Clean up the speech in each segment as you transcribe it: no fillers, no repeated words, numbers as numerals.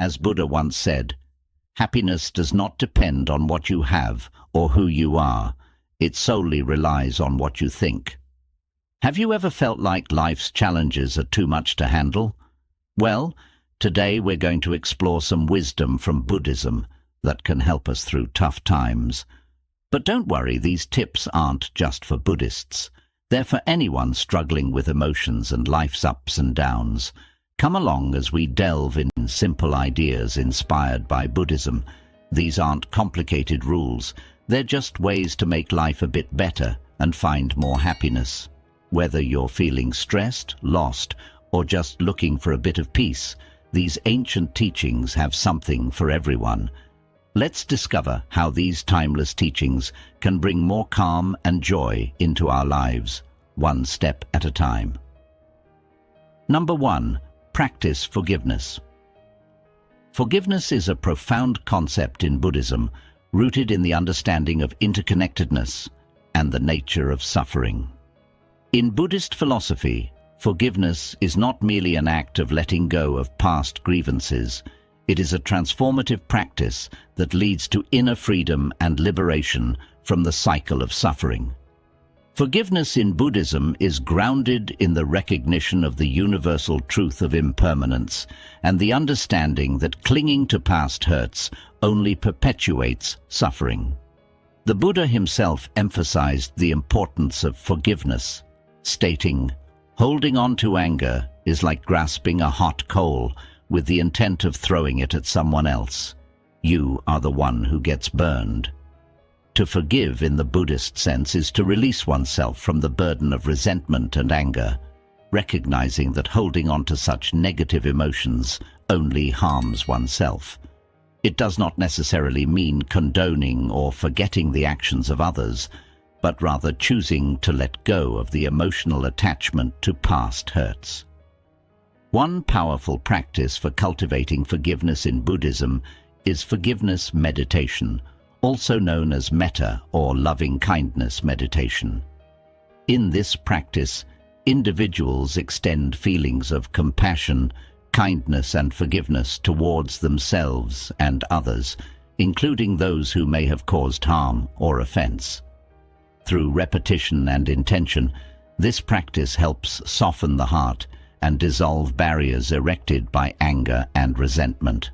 As Buddha once said, happiness does not depend on what you have or who you are. It solely relies on what you think. Have you ever felt like life's challenges are too much to handle? Well, today we're going to explore some wisdom from Buddhism that can help us through tough times. But don't worry, these tips aren't just for Buddhists. They're for anyone struggling with emotions and life's ups and downs. Come along as we delve in simple ideas inspired by Buddhism. These aren't complicated rules. They're just ways to make life a bit better and find more happiness. Whether you're feeling stressed, lost, or just looking for a bit of peace, these ancient teachings have something for everyone. Let's discover how these timeless teachings can bring more calm and joy into our lives, one step at a time. Number 1. Practice forgiveness. Forgiveness is a profound concept in Buddhism, rooted in the understanding of interconnectedness and the nature of suffering. In Buddhist philosophy, forgiveness is not merely an act of letting go of past grievances. It is a transformative practice that leads to inner freedom and liberation from the cycle of suffering. Forgiveness in Buddhism is grounded in the recognition of the universal truth of impermanence and the understanding that clinging to past hurts only perpetuates suffering. The Buddha himself emphasized the importance of forgiveness, stating, "Holding on to anger is like grasping a hot coal with the intent of throwing it at someone else. You are the one who gets burned." To forgive in the Buddhist sense is to release oneself from the burden of resentment and anger, recognizing that holding on to such negative emotions only harms oneself. It does not necessarily mean condoning or forgetting the actions of others, but rather choosing to let go of the emotional attachment to past hurts. One powerful practice for cultivating forgiveness in Buddhism is forgiveness meditation, also known as metta or loving-kindness meditation. In this practice, individuals extend feelings of compassion, kindness and forgiveness towards themselves and others, including those who may have caused harm or offense. Through repetition and intention, this practice helps soften the heart and dissolve barriers erected by anger and resentment.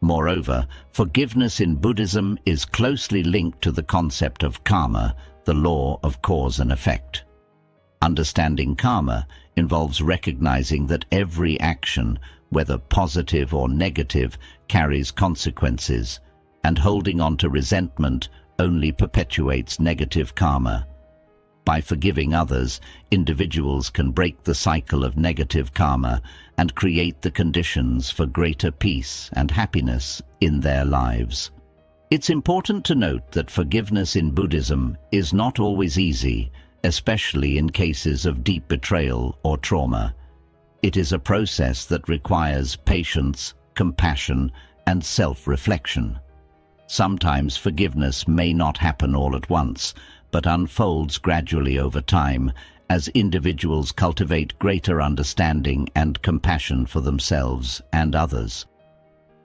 Moreover, forgiveness in Buddhism is closely linked to the concept of karma, the law of cause and effect. Understanding karma involves recognizing that every action, whether positive or negative, carries consequences, and holding on to resentment only perpetuates negative karma. By forgiving others, individuals can break the cycle of negative karma and create the conditions for greater peace and happiness in their lives. It's important to note that forgiveness in Buddhism is not always easy, especially in cases of deep betrayal or trauma. It is a process that requires patience, compassion, and self-reflection. Sometimes forgiveness may not happen all at once, but unfolds gradually over time as individuals cultivate greater understanding and compassion for themselves and others.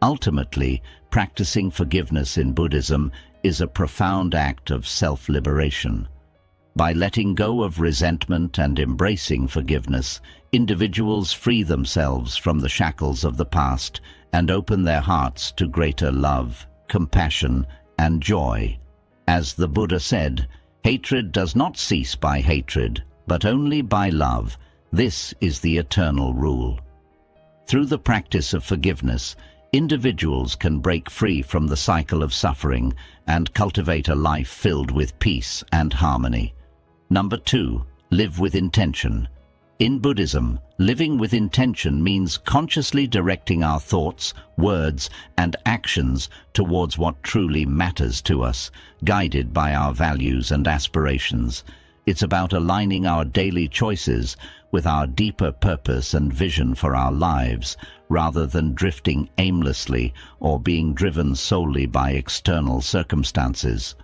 Ultimately, practicing forgiveness in Buddhism is a profound act of self-liberation. By letting go of resentment and embracing forgiveness, individuals free themselves from the shackles of the past and open their hearts to greater love, compassion, and joy. As the Buddha said, "Hatred does not cease by hatred, but only by love. This is the eternal rule." Through the practice of forgiveness, individuals can break free from the cycle of suffering and cultivate a life filled with peace and harmony. Number 2, live with intention. In Buddhism, living with intention means consciously directing our thoughts, words, and actions towards what truly matters to us, guided by our values and aspirations. It's about aligning our daily choices with our deeper purpose and vision for our lives, rather than drifting aimlessly or being driven solely by external circumstances.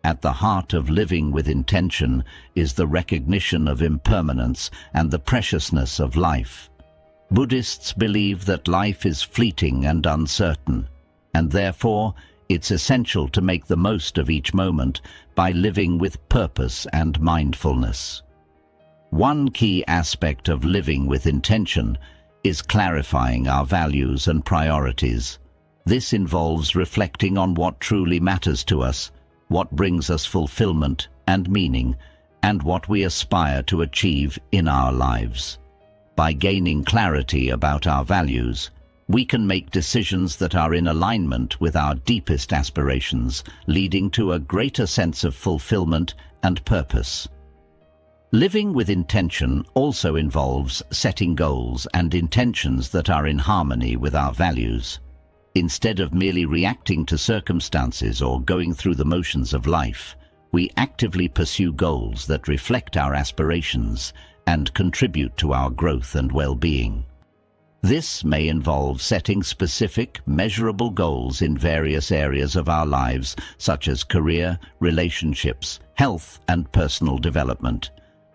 At the heart of living with intention is the recognition of impermanence and the preciousness of life. Buddhists believe that life is fleeting and uncertain, and therefore it's essential to make the most of each moment by living with purpose and mindfulness. One key aspect of living with intention is clarifying our values and priorities. This involves reflecting on what truly matters to us, what brings us fulfillment and meaning, and what we aspire to achieve in our lives. By gaining clarity about our values, we can make decisions that are in alignment with our deepest aspirations, leading to a greater sense of fulfillment and purpose. Living with intention also involves setting goals and intentions that are in harmony with our values. Instead of merely reacting to circumstances or going through the motions of life, we actively pursue goals that reflect our aspirations and contribute to our growth and well-being. This may involve setting specific, measurable goals in various areas of our lives, such as career, relationships, health, and personal development.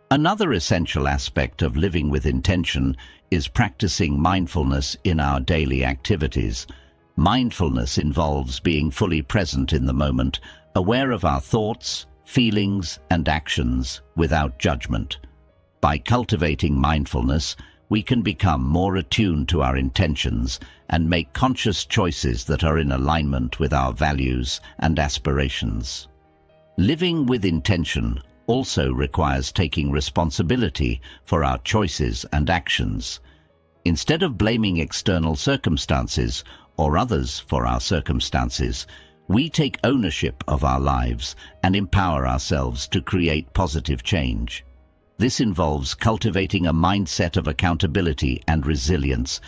Another essential aspect of living with intention is practicing mindfulness in our daily activities. Mindfulness involves being fully present in the moment, aware of our thoughts, feelings, and actions without judgment. By cultivating mindfulness, we can become more attuned to our intentions and make conscious choices that are in alignment with our values and aspirations. Living with intention also requires taking responsibility for our choices and actions. Instead of blaming external circumstances or others for our circumstances, we take ownership of our lives and empower ourselves to create positive change. This involves cultivating a mindset of accountability and resilience,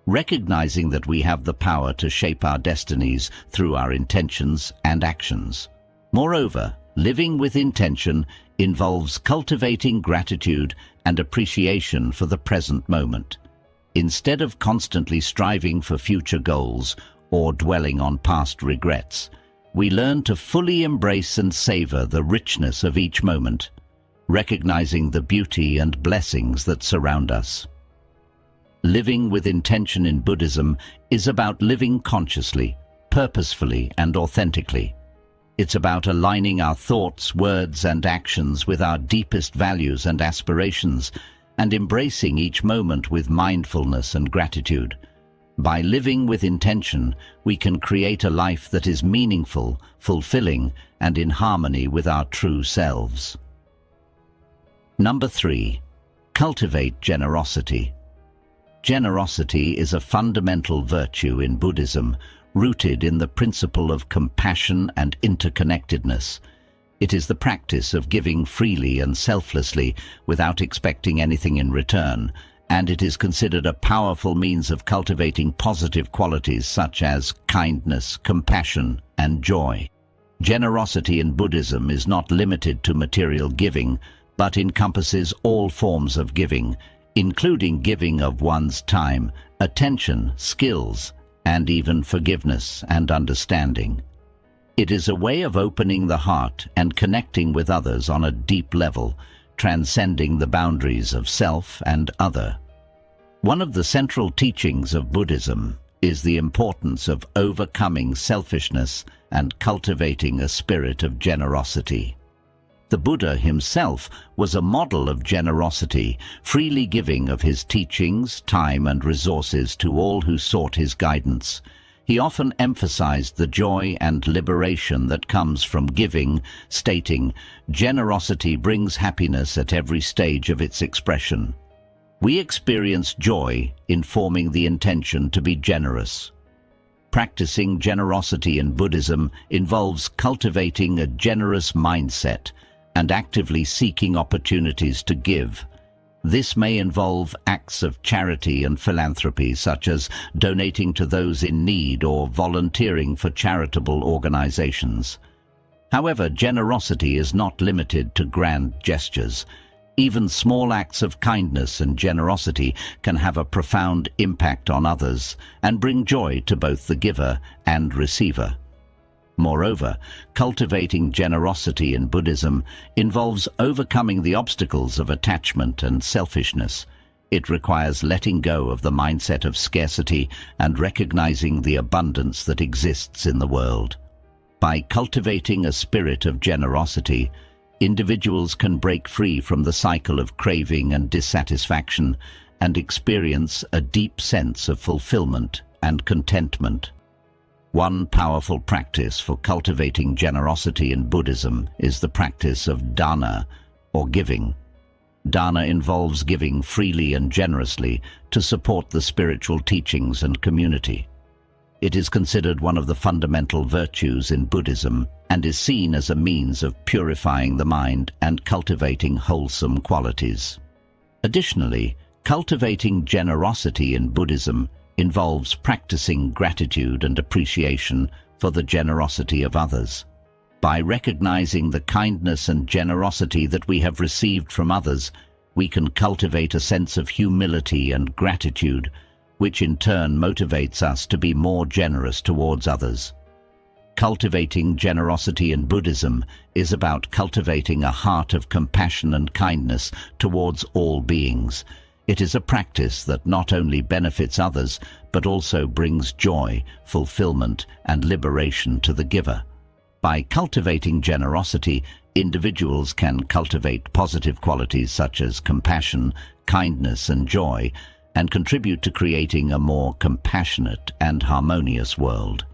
recognizing that we have the power to shape our destinies through our intentions and actions. Moreover, living with intention involves cultivating gratitude and appreciation for the present moment. Instead of constantly striving for future goals or dwelling on past regrets, we learn to fully embrace and savor the richness of each moment, recognizing the beauty and blessings that surround us. Living with intention in Buddhism is about living consciously, purposefully, and authentically. It's about aligning our thoughts, words, and actions with our deepest values and aspirations, and embracing each moment with mindfulness and gratitude. By living with intention, we can create a life that is meaningful, fulfilling, and in harmony with our true selves. Number 3. Cultivate generosity. Generosity is a fundamental virtue in Buddhism, rooted in the principle of compassion and interconnectedness. It is the practice of giving freely and selflessly without expecting anything in return, and it is considered a powerful means of cultivating positive qualities such as kindness, compassion, and joy. Generosity in Buddhism is not limited to material giving, but encompasses all forms of giving, including giving of one's time, attention, skills, and even forgiveness and understanding. It is a way of opening the heart and connecting with others on a deep level, transcending the boundaries of self and other. One of the central teachings of Buddhism is the importance of overcoming selfishness and cultivating a spirit of generosity. The Buddha himself was a model of generosity, freely giving of his teachings, time, and resources to all who sought his guidance. He often emphasized the joy and liberation that comes from giving, stating, "Generosity brings happiness at every stage of its expression." We experience joy in forming the intention to be generous. Practicing generosity in Buddhism involves cultivating a generous mindset and actively seeking opportunities to give. This may involve acts of charity and philanthropy, such as donating to those in need or volunteering for charitable organizations. However, generosity is not limited to grand gestures. Even small acts of kindness and generosity can have a profound impact on others and bring joy to both the giver and receiver. Moreover, cultivating generosity in Buddhism involves overcoming the obstacles of attachment and selfishness. It requires letting go of the mindset of scarcity and recognizing the abundance that exists in the world. By cultivating a spirit of generosity, individuals can break free from the cycle of craving and dissatisfaction and experience a deep sense of fulfillment and contentment. One powerful practice for cultivating generosity in Buddhism is the practice of dana, or giving. Dana involves giving freely and generously to support the spiritual teachings and community. It is considered one of the fundamental virtues in Buddhism and is seen as a means of purifying the mind and cultivating wholesome qualities. Additionally, cultivating generosity in Buddhism involves practicing gratitude and appreciation for the generosity of others. By recognizing the kindness and generosity that we have received from others, we can cultivate a sense of humility and gratitude, which in turn motivates us to be more generous towards others. Cultivating generosity in Buddhism is about cultivating a heart of compassion and kindness towards all beings. It is a practice that not only benefits others, but also brings joy, fulfillment, and liberation to the giver. By cultivating generosity, individuals can cultivate positive qualities such as compassion, kindness, and joy, and contribute to creating a more compassionate and harmonious world.